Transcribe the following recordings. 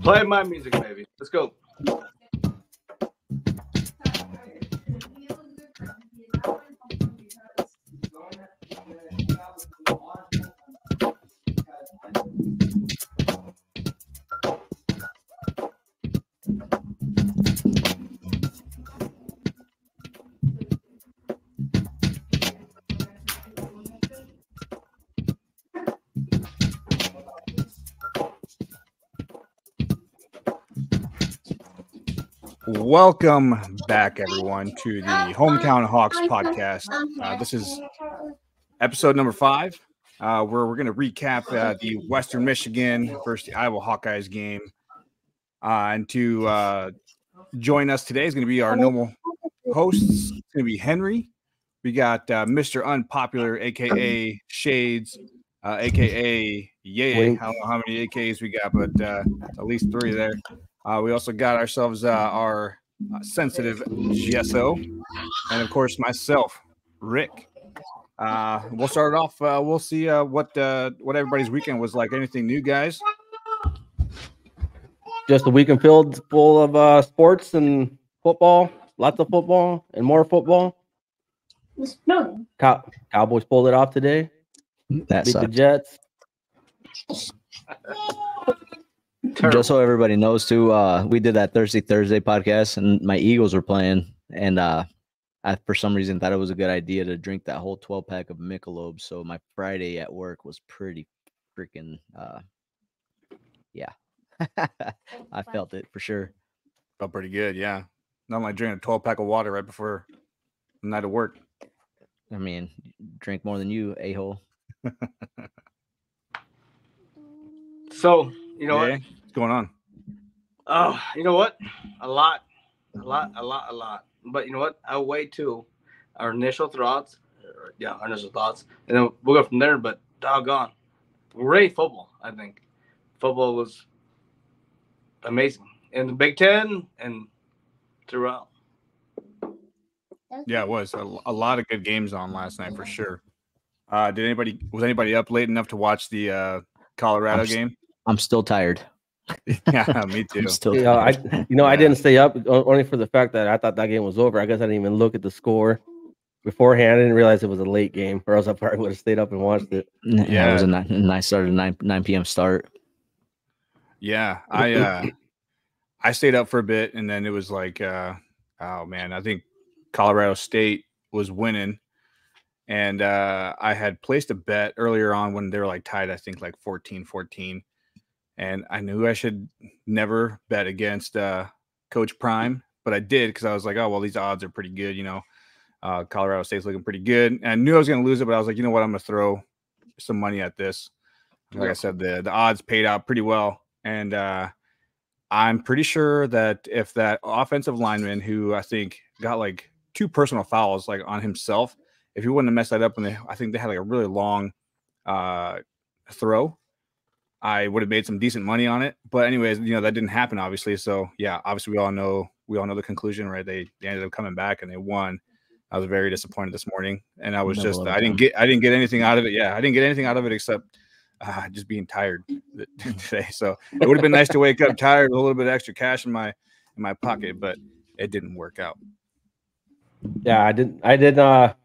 Play my music, baby. Let's go. Welcome back, everyone, to the Hometown Hawks podcast. This is episode number 5, where we're going to recap the Western Michigan versus the Iowa Hawkeyes game. And to join us today is going to be our normal hosts. It's going to be Henry. We got Mr. Unpopular, a.k.a. Shades, a.k.a. Yay. I don't know how many AKs we got, but at least 3 there. We also got ourselves our sensitive GSO, and of course myself, Rick. We'll start it off. We'll see what everybody's weekend was like. Anything new, guys? Just a weekend filled full of sports and football, lots of football and more football. Cowboys pulled it off today. That beat the sucked. Jets. Just so everybody knows too, we did that Thursday podcast, and my Eagles were playing, and I for some reason thought it was a good idea to drink that whole 12-pack of Michelob. So my Friday at work was pretty freaking, yeah. I felt it for sure. Felt pretty good, yeah. Not like drinking a 12-pack of water right before the night of work. I mean, drink more than you, a-hole. So, you know what? What's going on? Oh, you know what? A lot. But you know what? I'll wait to our initial thoughts. And then we'll go from there. But doggone. Great football, I think. Football was amazing. In the Big Ten and throughout. Yeah, it was a lot of good games on last night for sure. Was anybody up late enough to watch the Colorado game? I'm still tired. Yeah, me too. I'm still tired. I didn't stay up only for the fact that I thought that game was over. I guess I didn't even look at the score beforehand. I didn't realize it was a late game, or else I probably would have stayed up and watched it. Yeah, it was a nice start, a 9 p.m. start. Yeah, I stayed up for a bit, and then it was like, oh man, I think Colorado State was winning, and I had placed a bet earlier on when they were like tied, I think like 14-14, and I knew I should never bet against Coach Prime, but I did because I was like, oh well, these odds are pretty good, you know. Colorado State's looking pretty good, and I knew I was going to lose it, but I was like, you know what, I'm going to throw some money at this. Like I said, the odds paid out pretty well, and I'm pretty sure that if that offensive lineman, who I think got like 2 personal fouls like on himself, if he wouldn't have messed that up, and I think they had like a really long throw, I would have made some decent money on it. But anyways, you know, that didn't happen, obviously. So yeah, obviously we all know the conclusion, right? They ended up coming back and they won. I was very disappointed this morning, and I was I didn't get anything out of it. Yeah, I didn't get anything out of it except just being tired today. So it would have been nice to wake up tired with a little bit of extra cash in my pocket, but it didn't work out. Yeah, I did. So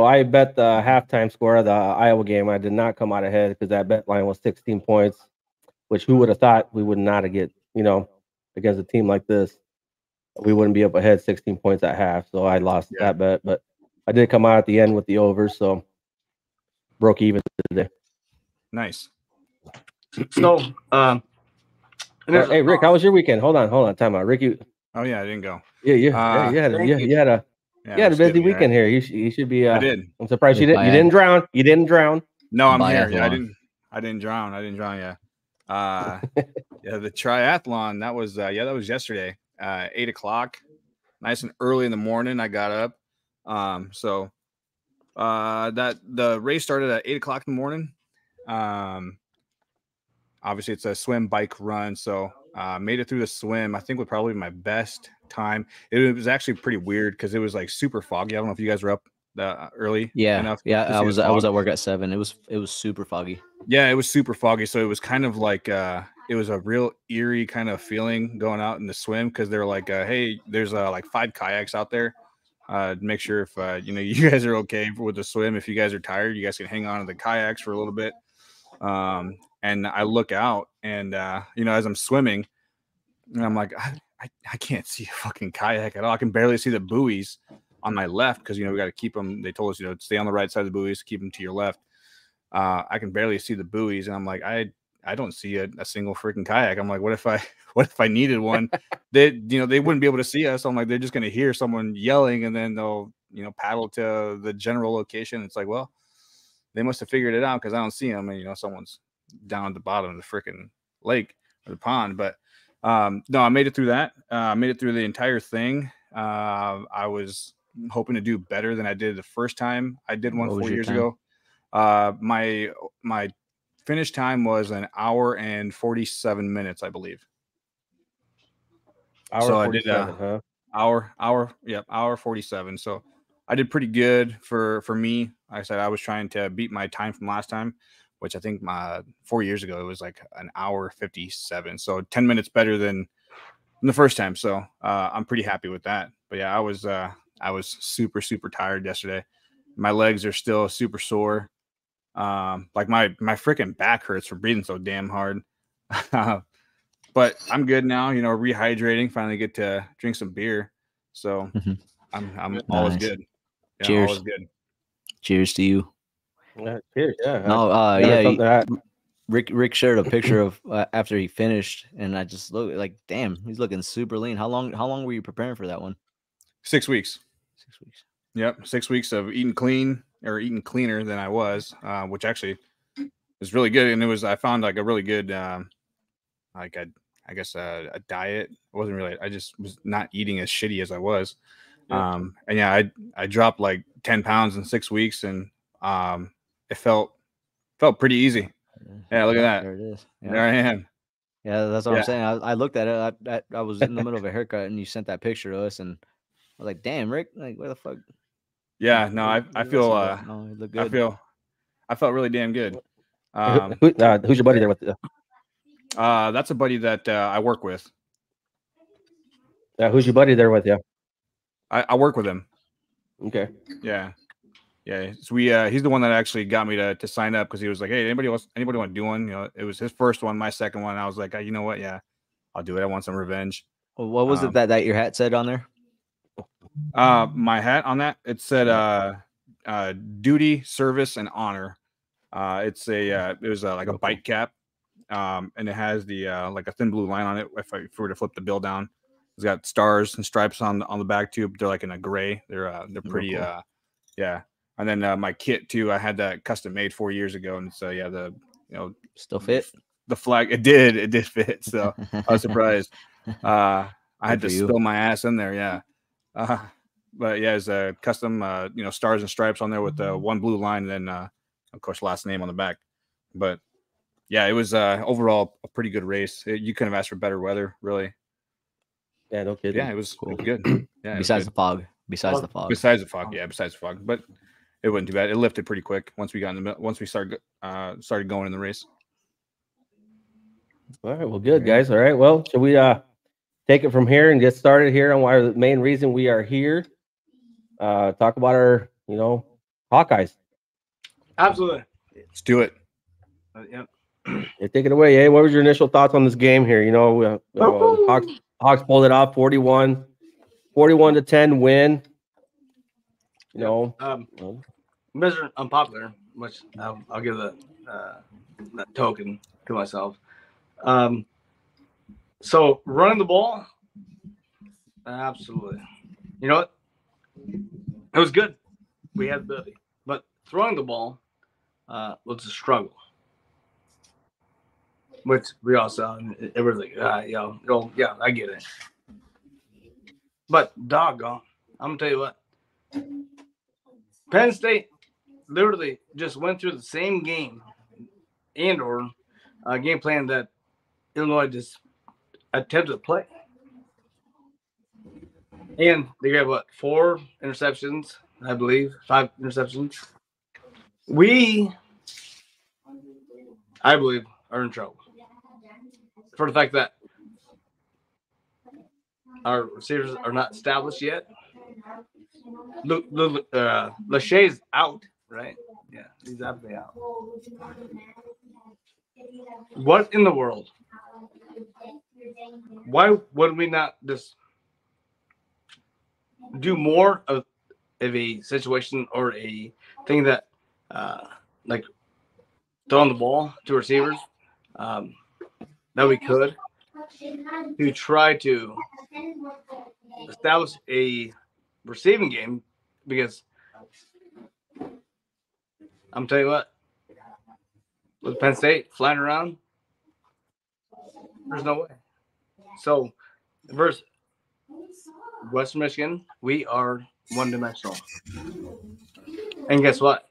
I bet the halftime score of the Iowa game. I did not come out ahead because that bet line was 16 points, which who would have thought we would not have get, you know, against a team like this. We wouldn't be up ahead 16 points at half. So I lost that bet, but I did come out at the end with the over. So broke even today. Nice. So, hey Rick, how was your weekend? Hold on, time out, Rick. Oh yeah, I didn't go. Yeah, you had a busy weekend here. You should be. I did. I'm surprised you didn't drown. You didn't drown. No, I'm here. Yeah, I didn't drown. Yeah. Yeah, the triathlon. That was yesterday. 8 o'clock, nice and early in the morning. I got up. So that the race started at 8 o'clock in the morning. Obviously it's a swim, bike, run. So made it through the swim. I think was probably my best time. It was actually pretty weird because it was like super foggy. I don't know if you guys were up early. Yeah, enough yeah. to I see was the I was fog. at work at 7. It was super foggy. Yeah, it was super foggy, so it was kind of like it was a real eerie kind of feeling going out in the swim because they're like, hey, there's like 5 kayaks out there. Make sure if you guys are okay with the swim. If you guys are tired, you guys can hang on to the kayaks for a little bit. And I look out, and as I'm swimming, and I'm like, I can't see a fucking kayak at all. I can barely see the buoys on my left because we got to keep them. They told us stay on the right side of the buoys, keep them to your left. I can barely see the buoys, and I'm like, I don't see a single freaking kayak. I'm like, what if I needed one? They wouldn't be able to see us. I'm like, they're just gonna hear someone yelling, and then they'll paddle to the general location. It's like, well, they must have figured it out because I don't see them, and someone's down at the bottom of the freaking lake or the pond. But no, I made it through that. I made it through the entire thing. I was hoping to do better than I did the first time I did one 4 years ago. My finish time was an hour and 47 minutes, I believe. Hour 47, huh? Hour 47. So I did pretty good for me. Like I said, I was trying to beat my time from last time, which I think 4 years ago it was like an hour 57. So 10 minutes better than the first time. So I'm pretty happy with that. But yeah, I was super, super tired yesterday. My legs are still super sore. Like my freaking back hurts for breathing so damn hard. But I'm good now, rehydrating, finally get to drink some beer. So I'm all is good. Yeah, Cheers. all is good. Cheers to you. Yeah, cheers. Yeah. No, Something that Rick shared a picture of after he finished, and I just look like, damn, he's looking super lean. How long were you preparing for that one? 6 weeks. 6 weeks. Yep, 6 weeks of eating clean or eating cleaner than I was, which actually is really good. And I found like a really good, like I guess a diet. It wasn't really. I just was not eating as shitty as I was. Yeah. And yeah, I dropped like 10 pounds in 6 weeks, and it felt pretty easy. Yeah, look at that. There it is. Yeah. There I am. Yeah, that's what I'm saying. I looked at it. I was in the middle of a haircut, and you sent that picture to us, and I was like, "Damn, Rick! Like, where the fuck?" Yeah, no, I feel no, it looked good. I felt really damn good. who's your buddy there with you? That's a buddy that I work with. Who's your buddy there with you? I work with him. Okay. Yeah. So he's the one that actually got me to sign up because he was like, "Hey, anybody want to do one?" It was his first one, my second one. I was like, you know what? Yeah, I'll do it. I want some revenge. Well, what was it that your hat said on there? My hat on that, it said duty, service, and honor. It was like a bike cap, and it has the like a thin blue line on it. If I were to flip the bill down, it's got stars and stripes on the back too. But they're like in a gray. They're pretty cool. Yeah. And then my kit too, I had that custom made 4 years ago, and so yeah, still fit. The flag, it did fit. So I was surprised. I had to spill my ass in there, yeah. But yeah, it's a custom, stars and stripes on there with the one blue line, and then of course last name on the back. But yeah, it was overall a pretty good race. You couldn't have asked for better weather, really. Yeah, no kidding. Yeah, it was cool. Good. Yeah. Besides the fog. Besides the fog, but it wasn't too bad. It lifted pretty quick once we got in the middle. Once we started going in the race. All right, well, good guys. All right, well, should we take it from here and get started here on why the main reason we are here? Talk about our, Hawkeyes. Absolutely. Let's do it. Yep. Yeah, take it away. Hey, what was your initial thoughts on this game here? Hawks pulled it off, 41-10 win. Measure unpopular, which I'll give that token to myself. So running the ball, absolutely. You know what? It was good. We had the ability, but throwing the ball was a struggle, which we all saw. It was like, yeah, I get it. But doggone, I'm gonna tell you what. Penn State literally just went through the same game and/or game plan that Illinois just attempted to play. And they got 4 interceptions, I believe, 5 interceptions. We, I believe, are in trouble for the fact that our receivers are not established yet. Lachey's out, right? Yeah, he's absolutely out. What in the world? Why would we not just do more of a situation or a thing that, like throwing the ball to receivers, that we could to try to establish a receiving game? Because I'm telling you what, with Penn State flying around, there's no way. So versus Western Michigan, we are one-dimensional. And guess what?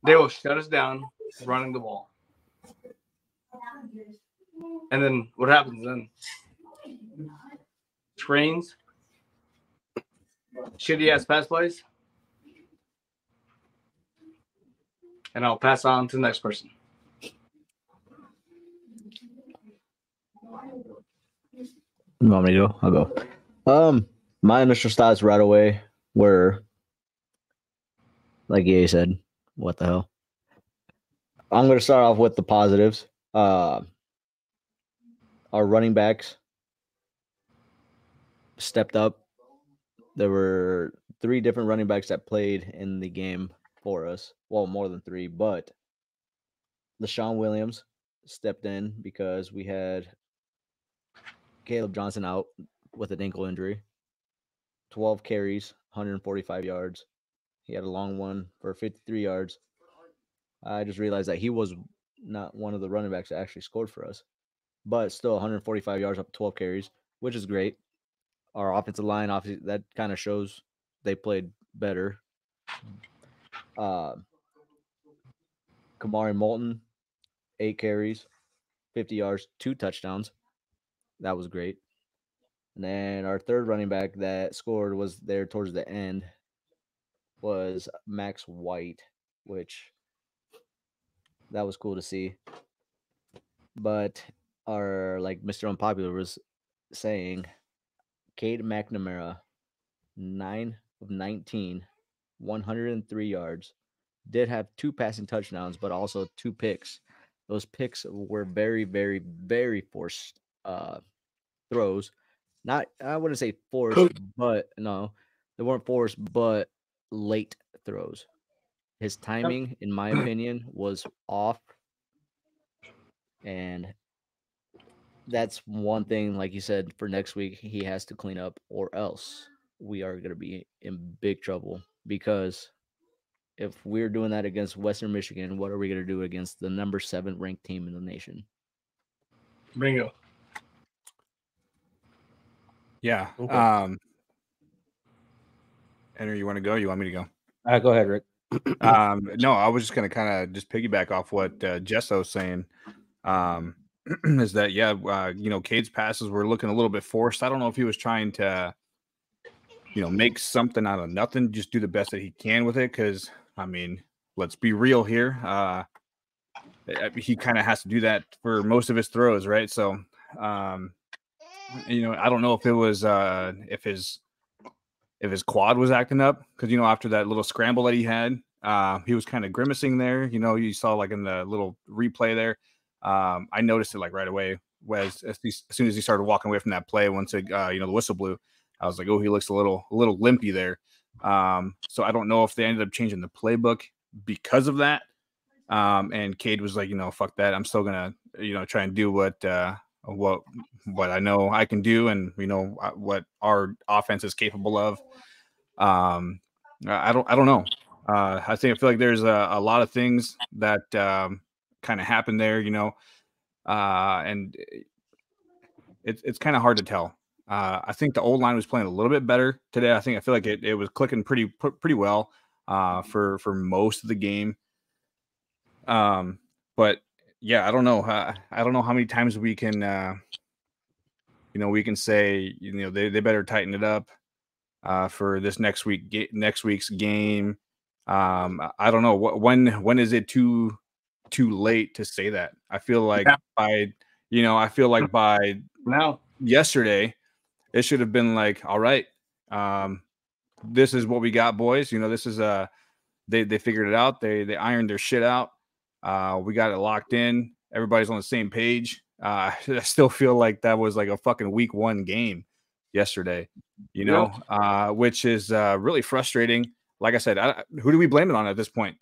They will shut us down running the ball. And then what happens then? Screens, shitty-ass pass plays. And I'll pass on to the next person. You want me to go? I'll go. My initial thoughts right away were, like Ye said, what the hell? I'm going to start off with the positives. Our running backs stepped up. There were 3 different running backs that played in the game for us. Well, more than 3, but LaShawn Williams stepped in because we had Caleb Johnson out with an ankle injury. 12 carries, 145 yards. He had a long one for 53 yards. I just realized that he was not one of the running backs that actually scored for us, but still 145 yards up 12 carries, which is great. Our offensive line, obviously, that kind of shows they played better. Kamari Moulton, 8 carries, 50 yards, 2 touchdowns. That was great. And then our third running back that scored was there towards the end was Max White, which that was cool to see. But our, like Mr. Unpopular was saying, Cade McNamara, 9 of 19, 103 yards, did have 2 passing touchdowns, but also 2 picks. Those picks were very, very, very forced throws. Not, I wouldn't say forced, but no, they weren't forced, but late throws. His timing, in my opinion, was off. And that's one thing, like you said, for next week, he has to clean up, or else we are going to be in big trouble. Because if we're doing that against Western Michigan, what are we going to do against the number 7 ranked team in the nation? Bingo. Yeah. Okay. Henry, you want to go? You want me to go? Go ahead, Rick. No, I was just going to kind of just piggyback off what Jesso was saying. Is that, Cade's passes were looking a little bit forced. I don't know if he was trying to, make something out of nothing, just do the best that he can with it. Because, I mean, let's be real here. He kind of has to do that for most of his throws, right? So, I don't know if it was if his quad was acting up, because after that little scramble that he had, he was kind of grimacing there. You saw like in the little replay there. I noticed it like right away. As soon as he started walking away from that play, once it the whistle blew, I was like, oh, he looks a little limpy there. So I don't know if they ended up changing the playbook because of that. And Cade was like, fuck that. I'm still gonna try and do what I know I can do, and what our offense is capable of. I don't know. I feel like there's a lot of things that kind of happened there, and it's kind of hard to tell. I think the old line was playing a little bit better today. I feel like it was clicking pretty well for most of the game. But yeah, I don't know. I don't know how many times we can we can say they better tighten it up. for this next week's game. I don't know when is it too late to say that. I feel like by now yesterday it should have been like, all right, this is what we got, boys. This is they figured it out. They ironed their shit out. We got it locked in. Everybody's on the same page. I still feel like that was like a fucking week 1 game yesterday, which is really frustrating. Like I said, who do we blame it on at this point?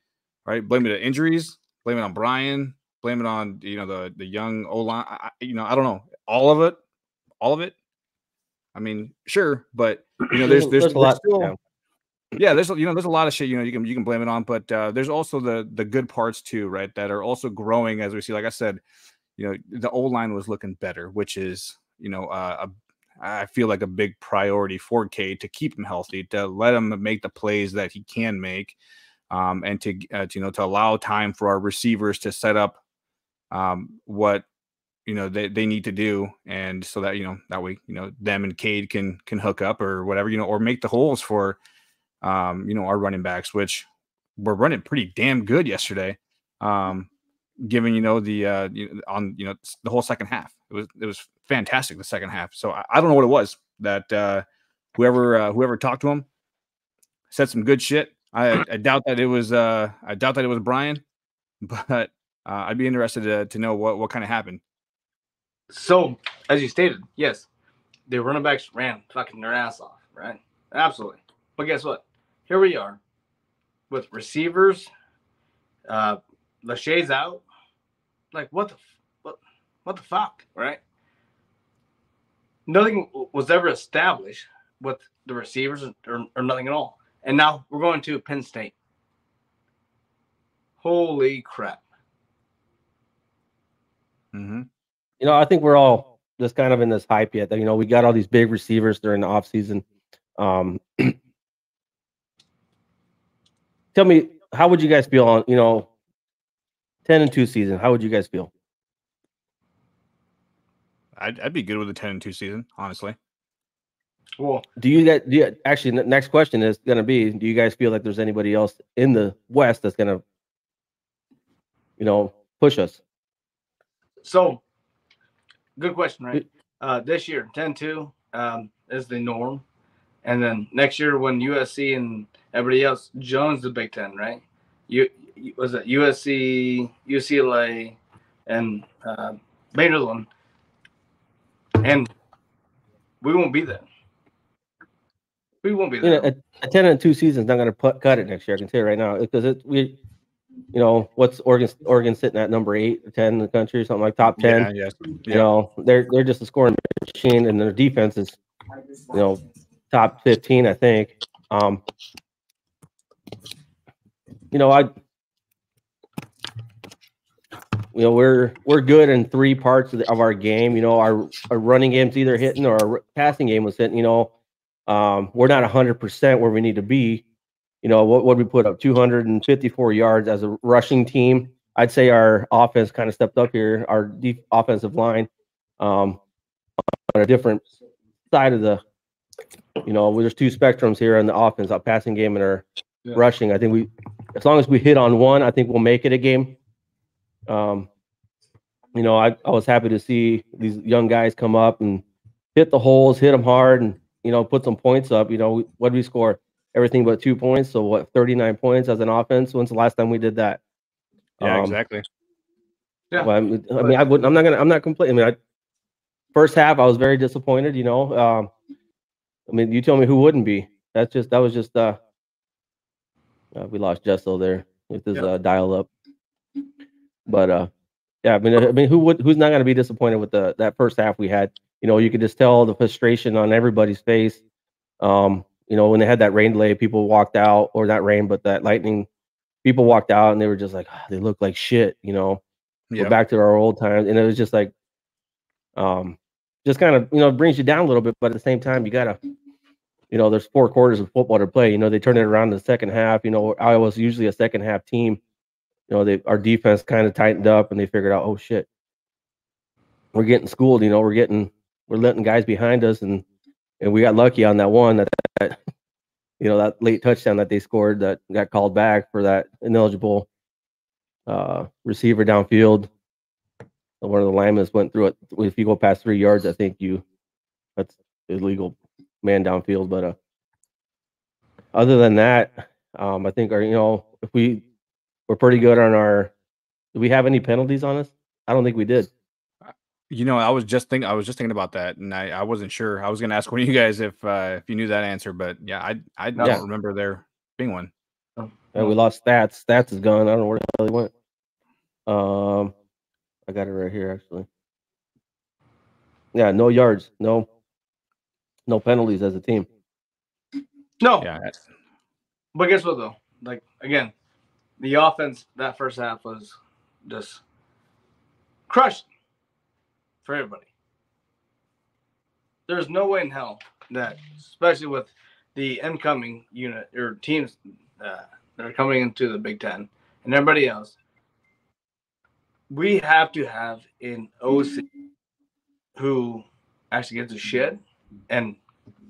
Right? Blame it on injuries, blame it on Brian, blame it on, the young O-line. I don't know. All of it. I mean, sure, but there's a lot. Still, there's a lot of shit you can blame it on, but there's also the good parts too, right? That are also growing as we see. Like I said, the O-line was looking better, which is I feel like a big priority for Cade to keep him healthy, to let him make the plays that he can make, and to allow time for our receivers to set up what they need to do, and so that that way them and Cade can hook up or whatever, or make the holes for our running backs, which were running pretty damn good yesterday, given the whole second half. It was fantastic, the second half. So I don't know what it was that whoever talked to him said some good shit. I doubt that it was Brian, but I'd be interested to know what kind of happened. So, as you stated, yes, the running backs ran fucking their ass off, right? Absolutely. But guess what? Here we are with receivers. Lachey's out. Like, what the fuck, right? Nothing was ever established with the receivers or nothing at all. And now we're going to Penn State. Holy crap. Mm-hmm. I think we're all just kind of in this hype yet. That we got all these big receivers during the offseason. Tell me, how would you guys feel on 10-2 season? How would you guys feel? I'd be good with a 10-2 season, honestly. Well, actually, the next question is going to be, do you guys feel like there's anybody else in the West that's going to, push us? So, good question, right? This year, 10-2 is the norm. And then next year, when USC and everybody else joins the Big Ten, right? Was it USC, UCLA, and Maryland, and we won't be there. We won't be there. A 10-2 season is not going to cut it next year. I can tell you right now, because what's Oregon sitting at number 8 or 10 in the country, or something like top 10. Yeah, yes. They're just a scoring machine, and their defense is top 15, I think. We're good in 3 parts of our game. Our running game's either hitting or our passing game was hitting. We're not 100% where we need to be. What we put up 254 yards as a rushing team. I'd say our offense kind of stepped up here. Our offensive line, on a different side of the, there's 2 spectrums here on the offense, our passing game and our rushing. I think as long as we hit on one, I think we'll make it a game. I was happy to see these young guys come up and hit the holes, hit them hard, and put some points up. What did we score? Everything but 2 points. So 39 points as an offense. When's the last time we did that? Yeah, exactly. Yeah. Well, I'm not complaining. First half, I was very disappointed. You tell me who wouldn't be. That was just we lost Jesso there with his dial up. But who's not going to be disappointed with that first half we had? You could just tell the frustration on everybody's face. When they had that rain delay, people walked out, or not rain, but that lightning, people walked out and they were just like, they look like shit. We're back to our old times, and it was just like, just kind of brings you down a little bit, but at the same time, you gotta, there's 4 quarters of football to play. They turn it around in the second half. Iowa's usually a second half team. Our defense kind of tightened up, and they figured out, oh shit, we're getting schooled. We're letting guys behind us, and we got lucky on that one that that late touchdown that they scored that got called back for that ineligible receiver downfield. One of the linemen went through it. If you go past 3 yards, I think that's illegal man downfield. But other than that, I think if we're pretty good on our. Do we have any penalties on us? I don't think we did. I was just thinking about that, and I wasn't sure. I was going to ask one of you guys if you knew that answer, but yeah, I don't remember there being one. And we lost Stats. Stats is gone. I don't know where the hell he went. I got it right here actually. Yeah, no yards, no penalties as a team. No. Yeah. But guess what though? Like again, the offense that first half was just crushed for everybody. There's no way in hell that, especially with the incoming unit or teams that are coming into the Big Ten and everybody else, we have to have an OC who actually gives a shit and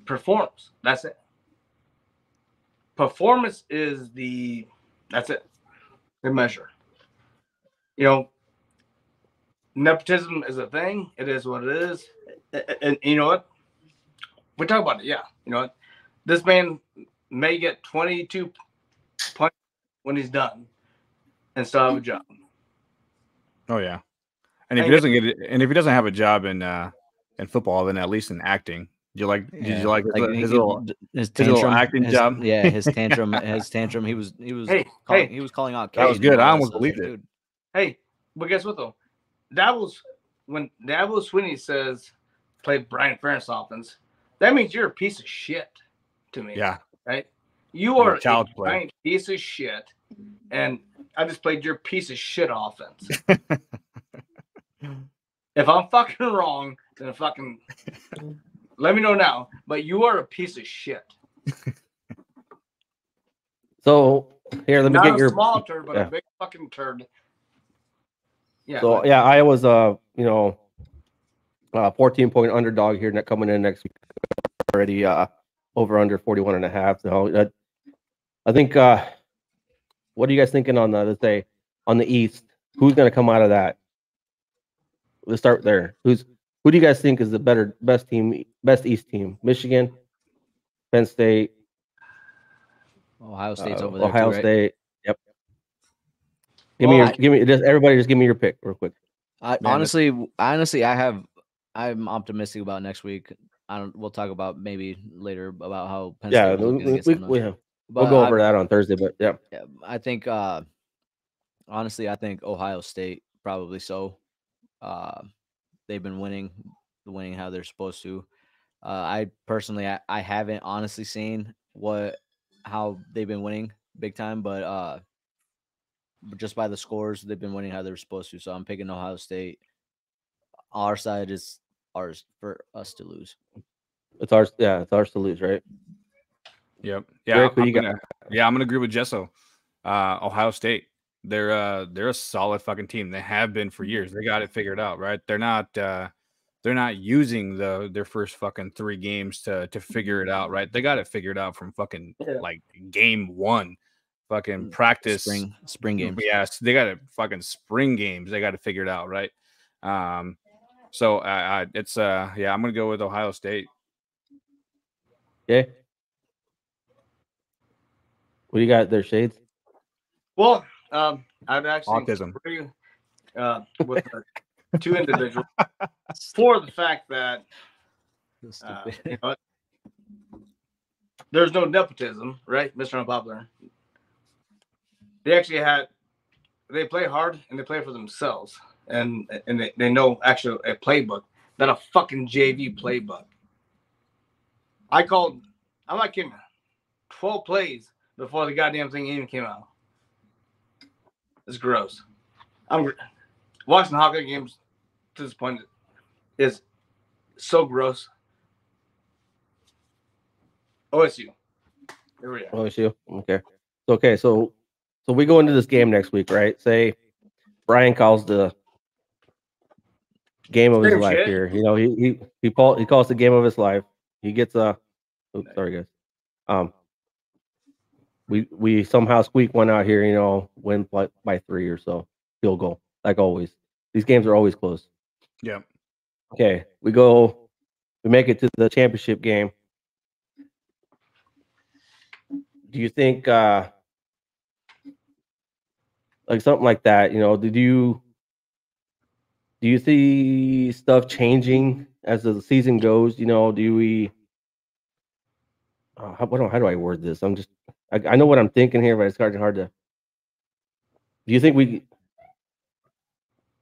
performs. That's it. Performance is that's it. The measure. Nepotism is a thing. It is what it is. And you know what? We talk about it. Yeah. You know what? This man may get 22 points when he's done and still have a job. Oh yeah. And if he doesn't have a job in football, then at least in acting. Did you like his little acting job? Yeah, his tantrum. He was calling out. That was good. I almost believed it. Dude. Hey, but guess what though? That was when Dabo Swinney says play Brian Ferentz offense. That means you're a piece of shit to me. Yeah. Right? You are a giant piece of shit, and I just played your piece of shit offense. If I'm fucking wrong, then fucking let me know now. But you are a piece of shit. So here, let me get your small turd, but a big fucking turd. Yeah. So Iowa's 14-point underdog here, coming in next week already. Over under 41.5. So I think. What are you guys thinking on let's say on the East? Who's going to come out of that? Let's start there. Who do you guys think is the best East team? Michigan, Penn State, Ohio State's over there. Ohio too, right? State. Yep. Everybody just give me your pick real quick. Honestly, I'm optimistic about next week. We'll talk about maybe later about how Penn State we'll go over that on Thursday, but yeah. I think honestly, I think Ohio State probably so. They've been winning how they're supposed to. I personally, I haven't honestly seen how they've been winning big time, but just by the scores, they've been winning how they're supposed to. So I'm picking Ohio State. Our side is ours for us to lose. It's ours. Yeah, it's ours to lose, right? Yep. Yeah. I'm gonna agree with Jesso. Ohio State. They're a solid fucking team. They have been for years. They got it figured out, right? They're not using their first fucking 3 games to figure it out, right? They got it figured out from fucking like game 1, fucking practice spring games. Yes, they got it fucking spring games. They got it figured out, right? So it's I'm gonna go with Ohio State. Okay. What do you got there, Shades? Well, I'd actually autism with the 2 individuals for the fact that there's no nepotism, right, Mr. Unpopular. They play hard and they play for themselves, and they know actually a playbook, not a fucking JV playbook. I'm not kidding, 12 plays before the goddamn thing even came out. It's gross. I'm watching Hawkeye games to this point is so gross. OSU. Here we are. OSU. Okay. So we go into this game next week, right? Say Brian calls the game of his life here. He calls the game of his life. He gets sorry guys. We somehow squeak one out here, win by 3 or so, field goal, like always. These games are always close. Yeah. Okay, we make it to the championship game. Do you think like something like that, do you see stuff changing as the season goes? Do we how do I word this? I know what I'm thinking here, but it's hard to. Do you think we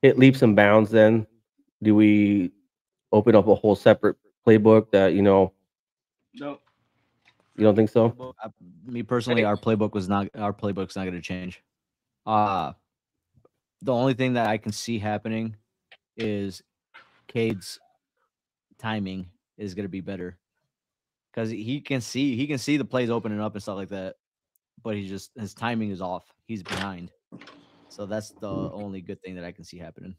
hit leaps and bounds then? Do we open up a whole separate playbook that, No. you don't think so? Me personally, our playbook's not going to change. The only thing that I can see happening is Cade's timing is going to be better because he can see the plays opening up and stuff like that, but his timing is off. He's behind, so that's the only good thing that I can see happening.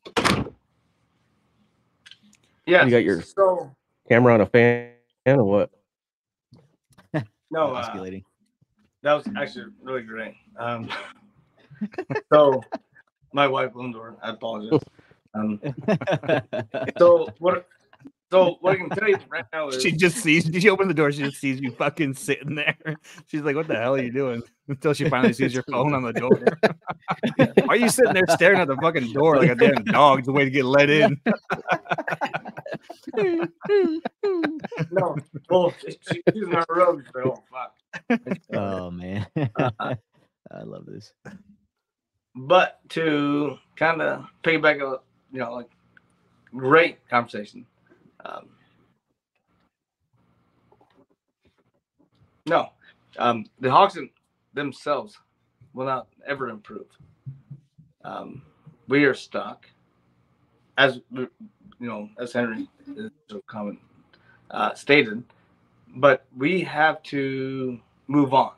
Yeah, You got your camera on a fan or what? No, Osculating. That was actually really great. So my wife Lindor, I apologize. So what I can tell you right now is she opened the door, she just sees you fucking sitting there. She's like, what the hell are you doing? Until she finally sees your phone on the door. Why are you sitting there staring at the fucking door like a damn dog? It's a way to get let in. No, well, she's in her room. Oh fuck. Oh man, I love this. But to kind of piggyback up, like great conversation. No, the Hawks themselves will not ever improve. We are stuck, as as Henry is so common stated, but we have to move on.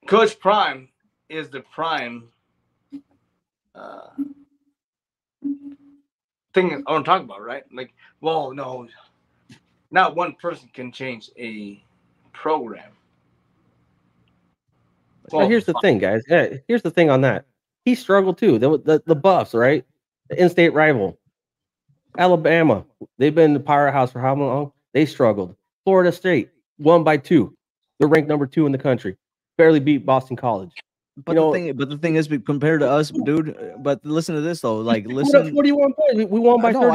Coach Prime is the prime thing I want to talk about, right? Like, well, no, not one person can change a program. Well, here's the thing, guys. Yeah, here's the thing on that. He struggled too. The Buffs, right? The in-state rival. Alabama. They've been the powerhouse for how long? They struggled. Florida State won by 2. They're ranked number 2 in the country. Barely beat Boston College. But the thing is, compared to us, dude. But listen to this though. Like, listen, 41 points. We won by 31.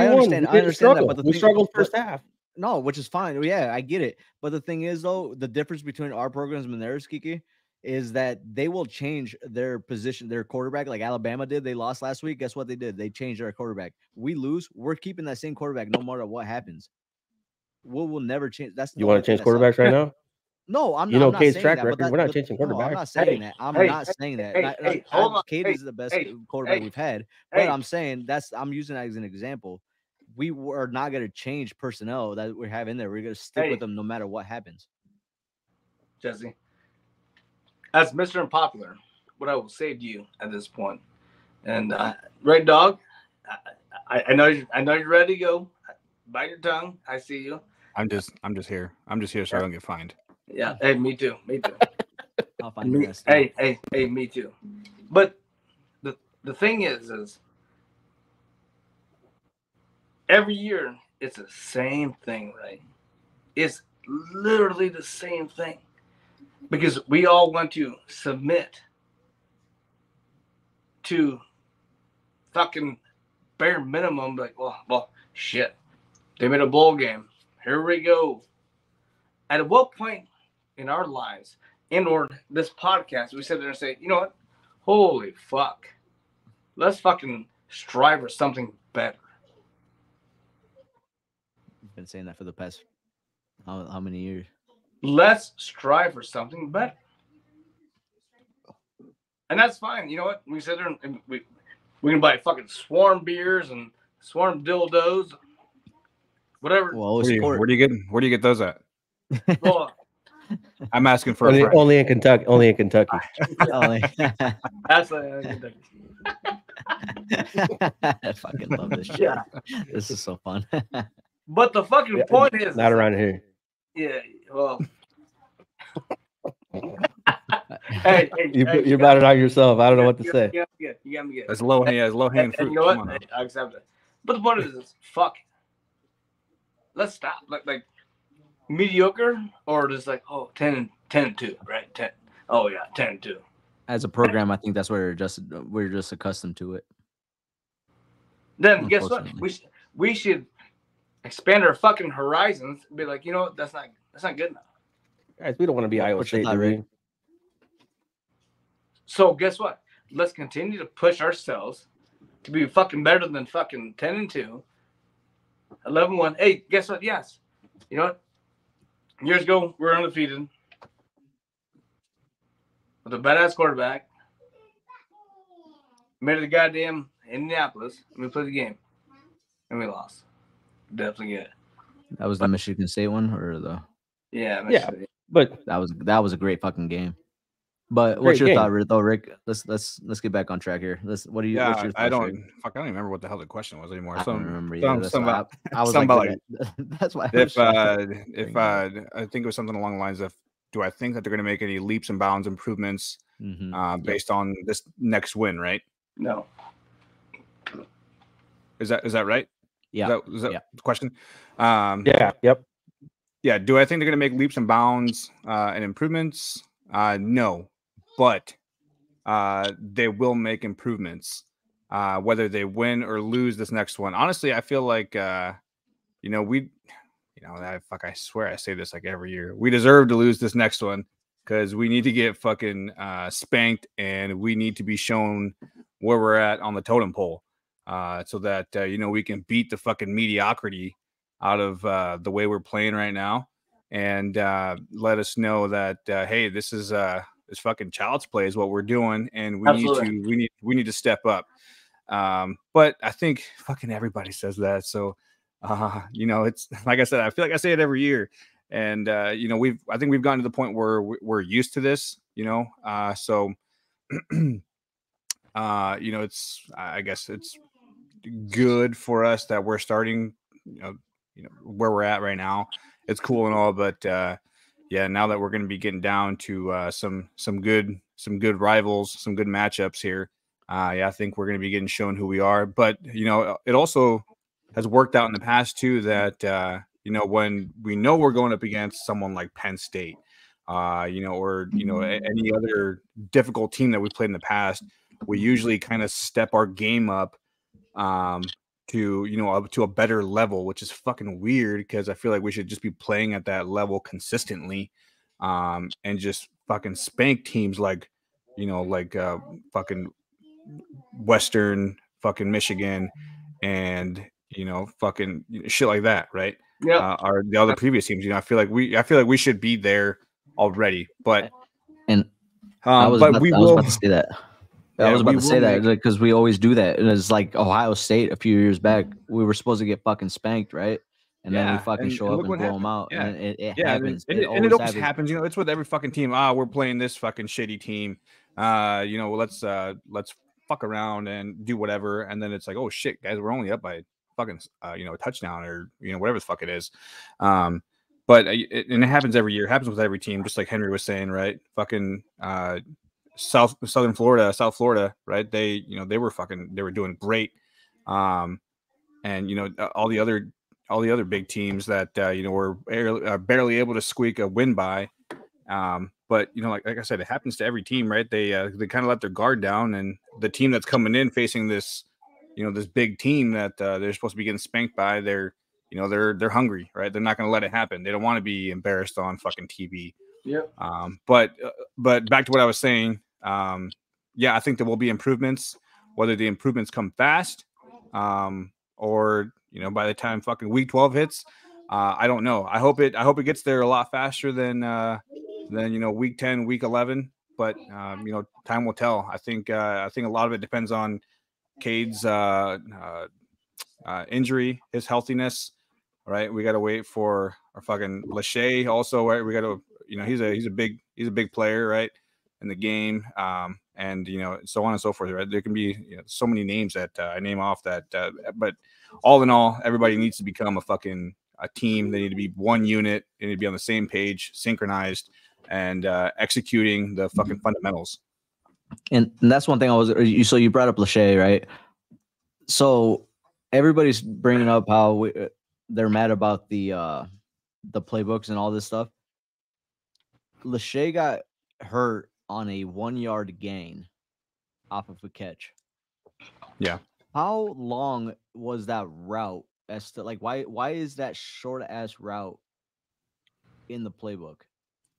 I understand that. But we struggled first half. No, which is fine. Yeah, I get it. But the thing is, though, the difference between our programs and theirs, Kiki, is that they will change their position, their quarterback, like Alabama did. They lost last week. Guess what they did? They changed their quarterback. We lose, we're keeping that same quarterback no matter what happens. We'll never change. You want to change quarterbacks right now? No, I'm not. Cade's track record. We're not changing quarterbacks. No, I'm not saying that. I'm not saying that. Cade is the best quarterback we've had. But I'm saying I'm using that as an example. We are not going to change personnel that we have in there. We're going to stick with them no matter what happens. Jesse, as Mr. Unpopular, what I will say to you at this point, and Red Dog, I know you're ready to go. Bite your tongue. I see you. I'm just here. I'm just here so I don't get fined. Yeah. Hey, me too. I'll find the best. Hey, me too. But the thing is every year it's the same thing, right? It's literally the same thing. Because we all want to submit to fucking bare minimum, like, well, shit. They made a bowl game. Here we go. At what point in our lives, or this podcast, we sit there and say, you know what? Holy fuck. Let's fucking strive for something better. I've been saying that for the past how many years? Let's strive for something better. And that's fine. You know what? We sit there and we can buy fucking swarm beers and swarm dildos. Whatever. Well, where do you get those at? Well, I'm asking for only in Kentucky. Only in Kentucky. Absolutely in Kentucky. I fucking love this shit. Yeah. This is so fun. But the fucking point is not around here. Yeah. Well. Hey, you're about it out yourself. I don't know what to say. You got me good. That's low hanging fruit. You know what? I accept it. But the point is, fuck. Let's stop. Like mediocre, or just like 10 and 2, right? 10. Oh yeah, 10 and 2. As a program, I think that's where we're just accustomed to it. Then guess what? We should expand our fucking horizons and be like, you know what? That's not good enough. Guys, we don't want to be Iowa State, do we? So guess what? Let's continue to push ourselves to be fucking better than fucking 10 and 2, 11-1. Hey, guess what? Yes. You know what? Years ago, we were undefeated with a badass quarterback. Made it to goddamn Indianapolis, and we played the game, and we lost. Definitely good. That was the Michigan State one, or the yeah. But that was a great fucking game. But what's your thought, though, Rick? Let's get back on track here. What's your thoughts, I don't even remember what the hell the question was anymore. I don't remember either. I was like, that's why. If I think it was something along the lines of, do I think that they're going to make any leaps and bounds improvements based on this next win? Right? No. Is that right? Yeah. Is that the question? Yeah. Yep. Yeah. Do I think they're going to make leaps and bounds and improvements? No, but they will make improvements. Whether they win or lose this next one. Honestly, I feel like I swear I say this like every year. We deserve to lose this next one because we need to get fucking spanked, and we need to be shown where we're at on the totem pole, so that we can beat the fucking mediocrity out of the way we're playing right now, and let us know that hey, this is this fucking child's play is what we're doing, and we need to step up. But I think fucking everybody says that, so it's like I said, I feel like I say it every year, and I think we've gotten to the point where we're used to this, so it's, I guess it's good for us that we're starting, where we're at right now. It's cool and all, but now that we're going to be getting down to some good rivals, some good matchups here, I think we're going to be getting shown who we are. But it also has worked out in the past too that when we know we're going up against someone like Penn State, or any other difficult team that we played in the past, we usually kind of step our game up to a better level, which is fucking weird because I feel like we should just be playing at that level consistently, and just fucking spank teams like fucking Western fucking Michigan and fucking shit like that, right? Yeah. Or the other previous teams. I feel like we should be there already, but I was about to say that. Yeah, I was about to say that because we always do that. And it's like Ohio State a few years back. We were supposed to get fucking spanked, right? And then we fucking show up and blow them out. Yeah. And it happens. It always happens. It's with every fucking team. We're playing this fucking shitty team. Let's fuck around and do whatever. And then it's like, oh shit, guys, we're only up by fucking a touchdown or whatever the fuck it is. But it happens every year. It happens with every team, just like Henry was saying, right? Fucking South Florida, right? They were doing great, and all the other big teams that were barely able to squeak a win by. But like I said, it happens to every team, right? They kind of let their guard down, and the team that's coming in facing this this big team that they're supposed to be getting spanked by, they're hungry, right? They're not going to let it happen. They don't want to be embarrassed on fucking TV. Yep. But back to what I was saying. I think there will be improvements. Whether the improvements come fast, or by the time fucking week 12 hits, I don't know. I hope it gets there a lot faster than week 10, week 11. But time will tell. I think a lot of it depends on Cade's injury, his healthiness. Right, we got to wait for our fucking Lachey also. Right, we got to. He's a big player, right, in the game, and so on and so forth. Right, there can be so many names that I name off that, but all in all, everybody needs to become a fucking a team. They need to be one unit. They need to be on the same page, synchronized, and executing the fucking fundamentals. And that's one thing so you brought up Lachey, right? So everybody's bringing up how they're mad about the playbooks and all this stuff. Lachey got hurt on a 1 yard gain off of a catch. Yeah. How long was that route? As to like why is that short ass route in the playbook?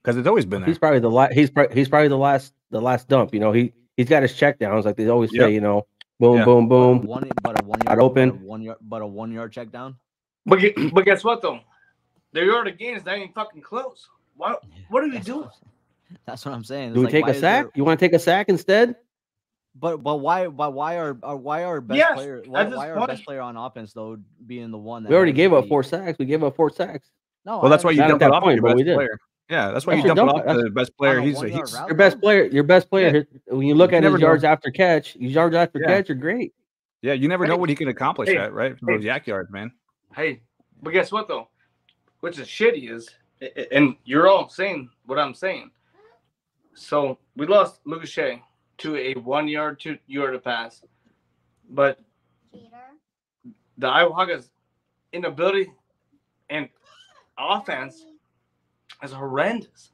Because it's always been there. He's probably the last dump. You know, he's got his check downs like they always say. You know, boom, boom, boom. But a 1 yard open. But a 1 yard check down. But guess what though? The yard of gain is not even fucking close. What are we doing? That's what I'm saying. Do we take a sack? You want to take a sack instead? But why our best player? Why our best player on offense though being the one that we already gave up 4 sacks. We gave up 4 sacks. No, well, that's why you dump it off your best player. Yeah, that's why you dump it off the best player. He's your best player. Your best player. Yeah. When you look at his yards after catch, his yards after catch are great. Yeah, you never know what he can accomplish right? From those yak yards, man. Hey, but guess what though? Which is shitty is, and you're all saying what I'm saying. So we lost Lucas Shea to a 1 yard, 2 yard pass, but the Iowa Hawkeyes' inability and offense is horrendous.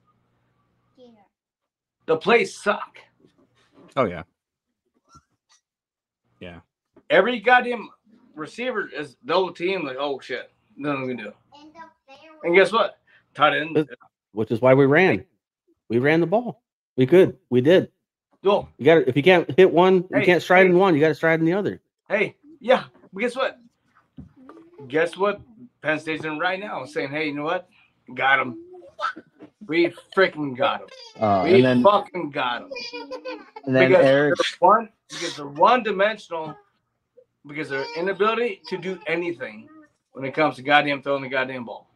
The plays suck. Oh yeah. Yeah. Every goddamn receiver is double team. Like, oh shit, nothing we can do. And guess what? Tight end. Which is why we ran. We ran the ball. We could. We did. Yo, you got if you can't hit one, you can't stride in one. You got to stride in the other. Hey, yeah. But guess what? Guess what? Penn State's in right now saying, hey, you know what? Got him. We freaking got him. We fucking got him. And then Eric, because they're one-dimensional, because their inability to do anything when it comes to goddamn throwing the goddamn ball.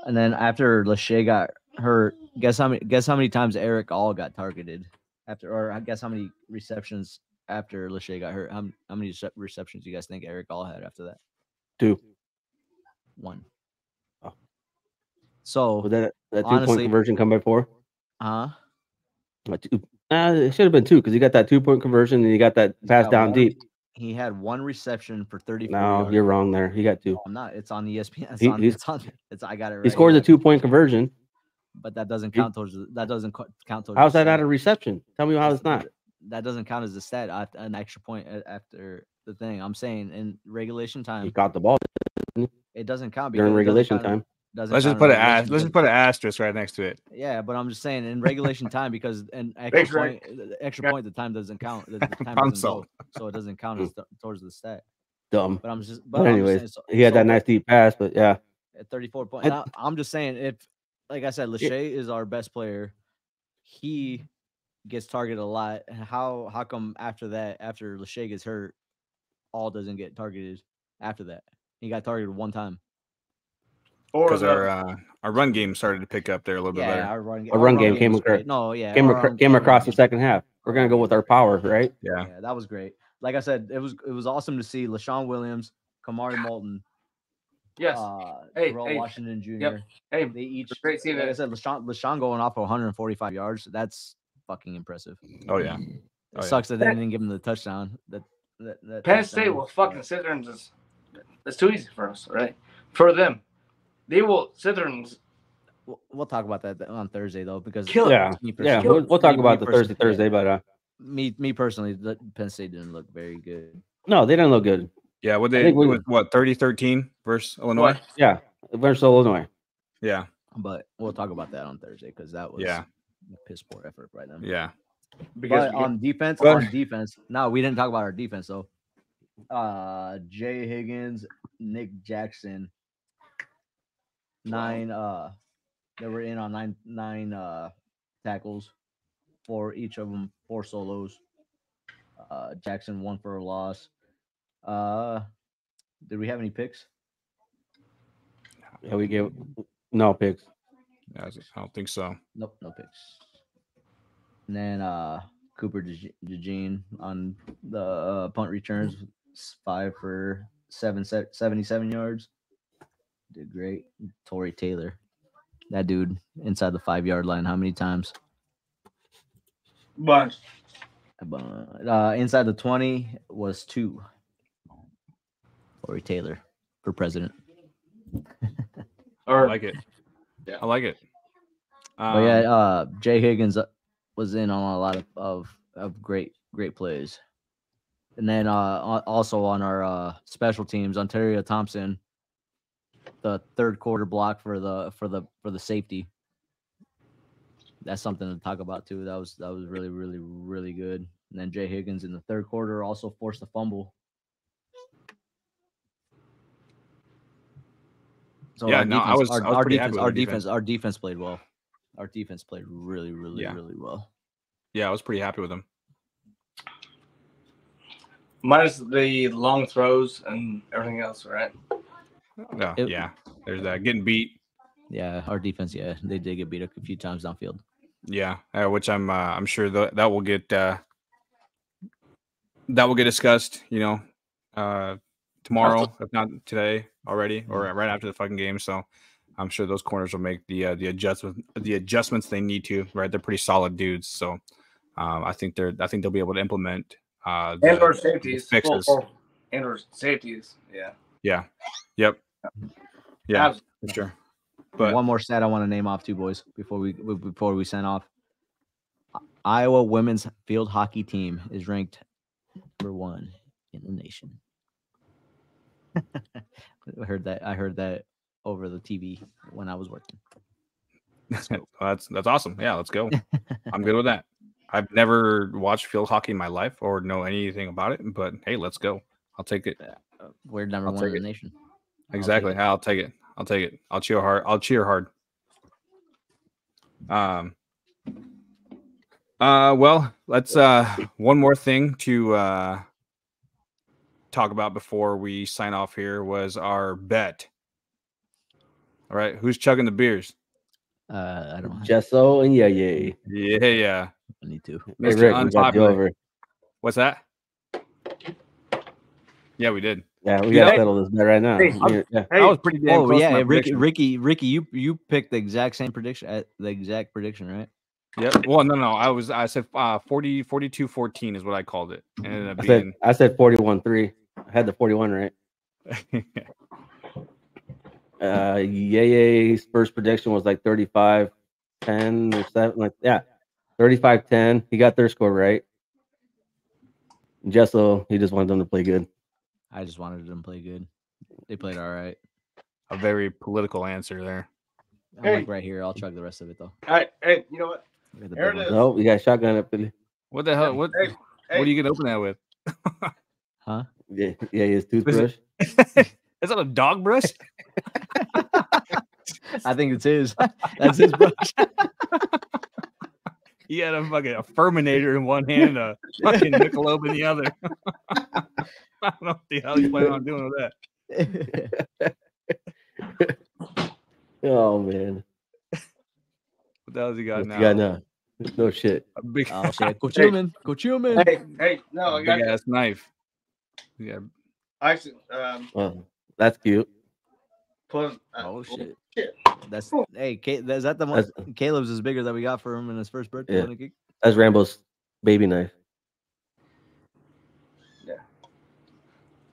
And then after Lachey got hurt, guess how many times Eric All got targeted after, or I guess how many receptions after Lachey got hurt? How many receptions do you guys think Eric All had after that? 2. 1. Oh. So would that 2-point conversion come by 4? It should have been 2 because you got that 2-point conversion and you got that pass down deep. He had 1 reception for 34 No, yards. you're wrong there. He got 2. No, I'm not. It's on ESPN. I got it right. He scores a 2-point conversion. But that doesn't count towards How's that out of reception? Tell me how it's not. That doesn't count as a stat, an extra point after the thing. I'm saying in regulation time. He caught the ball. It doesn't count during regulation time. Let's just put an asterisk right next to it. Yeah, but I'm just saying in regulation time because an extra point, the time doesn't count. The time doesn't go, so it doesn't count as towards the stat. Dumb. But anyways, he had that nice deep pass, but yeah. At 34 points. I'm just saying if, like I said, Lachey is our best player. He gets targeted a lot. How come after Lachey gets hurt, All doesn't get targeted after that? He got targeted 1 time. Because our run game started to pick up there a little bit better. Our run game came across the second half. We're gonna go with our power, right? Yeah, that was great. Like I said, it was awesome to see LaShawn Williams, Kamari Moulton, Terrell Washington Jr. Yep. Hey, they each. Great seeing like I said, LaShawn going off for 145 yards. That's fucking impressive. Oh yeah. It sucks that they didn't give him the touchdown. That Penn State will fucking sit there and just. It's too easy for us, right? For them. They will sit there and. We'll talk about that on Thursday though, because we'll talk about the Thursday, but me personally, Penn State didn't look very good. No, they didn't look good. Yeah, what 30-13 versus Illinois? What? Yeah, versus Illinois. Yeah, but we'll talk about that on Thursday because that was a piss poor effort by them. Yeah, because on defense, no, we didn't talk about our defense though. Jay Higgins, Nick Jackson. 9 they were in on nine tackles for each of them, 4 solos. Jackson 1 for a loss. Did we have any picks? Yeah, we gave no picks. I don't think so. Nope, no picks. And then Cooper DeJean on the punt returns, 5 for 77 yards. Did great. Torrey Taylor. That dude inside the 5-yard line. How many times? Bunch. Inside the 20 was 2. Torrey Taylor for president. I Or like it. Yeah. I like it. But yeah, Jay Higgins was in on a lot of great plays. And then also on our special teams, Ontario Thompson, the third quarter block for the safety. That's something to talk about too. That was really, really, really good. And then Jay Higgins in the third quarter also forced a fumble. So Yeah, our no, defense, I was our pretty defense, happy with our the defense played well. Our defense played really, really, Yeah. really well. Yeah, I was pretty happy with them. minus the long throws and everything else, right? No, It- yeah. There's that getting beat. Yeah, our defense, yeah, they did get beat a few times downfield. Yeah, which I'm sure that will get discussed. Tomorrow, if not today already, or right after the fucking game. So I'm sure those corners will make the adjustments they need to. Right, they're pretty solid dudes. So I think they'll be able to implement And or the safeties. fixes. And or safeties. Yeah. Yeah. Yep. Yeah, Absolutely. for sure. But One more stat I want to name off too, boys, before we sign off. Iowa women's field hockey team is ranked number 1 in the nation. I heard that over the TV when I was working. that's awesome. Yeah, let's go. I'm good with that. I've never watched field hockey in my life or know anything about it, but hey, let's go. I'll take it. We're number I'll 1 in take the it. nation. Exactly. I'll take it. I'll cheer hard. Well, let's one more thing to talk about before we sign off here was our bet. All right, who's chugging the beers? I don't have Jesso and Yay. Yeah. I need to. Hey, Mr. Rick, we got you Unpopular. over. What's that? Yeah, we did. Yeah, we You got to know- settle this bet right now. Hey, Yeah. I was pretty damn Oh close to yeah, my Ricky, prediction. you picked the exact same prediction, right? Yep. Well, no. I said 42-14 is what I called it. And it ended up being I said 41-3. I had the 41 right. Yay's first prediction was like 35-10 or 7. Like, yeah, 35-10. He got their score right. Jesso, he just wanted them to play good. I just wanted them to play good. They played all right. a very political answer there. I'm Hey. like right here. I'll chug the rest of it though. All right. Hey, you know what? Look at the There big it one. is. No, you got shotgun up. Billy. What the hell? What Hey, are you gonna open that with? Huh? Yeah, his toothbrush. Is that a dog brush? I think it's his. That's his brush. He had a fucking Furminator in one hand and a fucking Michelob in the other. I don't know what the hell he's planning on doing with that. Oh man, What the hell has he got what now? you got now? No shit. A big, Oh shit. Cochumen. Cochumen. Hey, no, I got big ass knife. Yeah, actually Oh, that's cute. put. Oh shit. shit. That's hey. Is that the one? That's- Caleb's is bigger that we got for him in his first birthday. Yeah. When he kicked? That's Rambo's baby knife.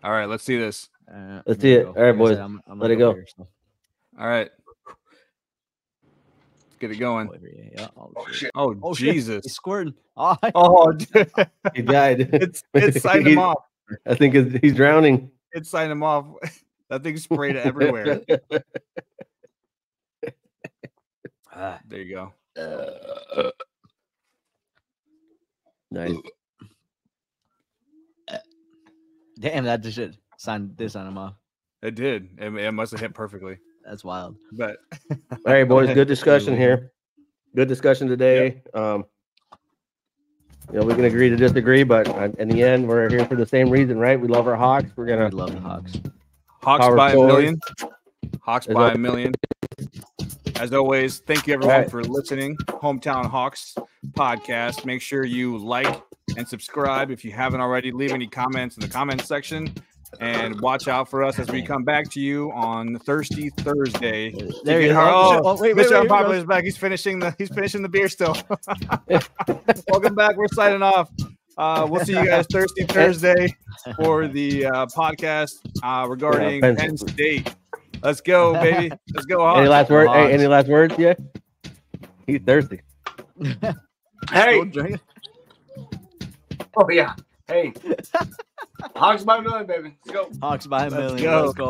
all right, let's see this. Let's there see you it. go. All right, Like I boys. said, I'm Let like it go. over here, so- All right, let's get it going. over here, yeah. Oh, Oh shit. shit! Oh, Oh shit. Jesus! He's squirting. Oh, Oh, dude. He died. it's signed him off. I think he's drowning. It's signed him off. That thing sprayed everywhere. There you go. Nice. damn, that just shit signed on him off. It did. It must have hit perfectly. That's wild. But All right, boys. Good discussion here. Good discussion today. We can agree to disagree, but in the end, we're here for the same reason, right? We love our Hawks. We're We gonna love the Hawks. Hawks Power by forward. a million. Hawks As by al- a million. As always, thank you everyone Right. for listening. Hometown Hawks podcast. Make sure you like and subscribe if you haven't already. Leave any comments in the comments section. And watch out for us as we come back to you on Thirsty Thursday. There you go. Oh, wait, Mr. wait, Unpopular is back. He's finishing the beer still. Welcome back. We're signing off. We'll see you guys Thirsty Thursday for the podcast regarding Penn State. Let's go, baby. Let's go. Hawks. Any last word? Hey, any last words? Yeah. He's thirsty. Hey. Oh yeah. Hey. Hawks by a million, baby. Let's go. Hawks by a million. go. Let's go.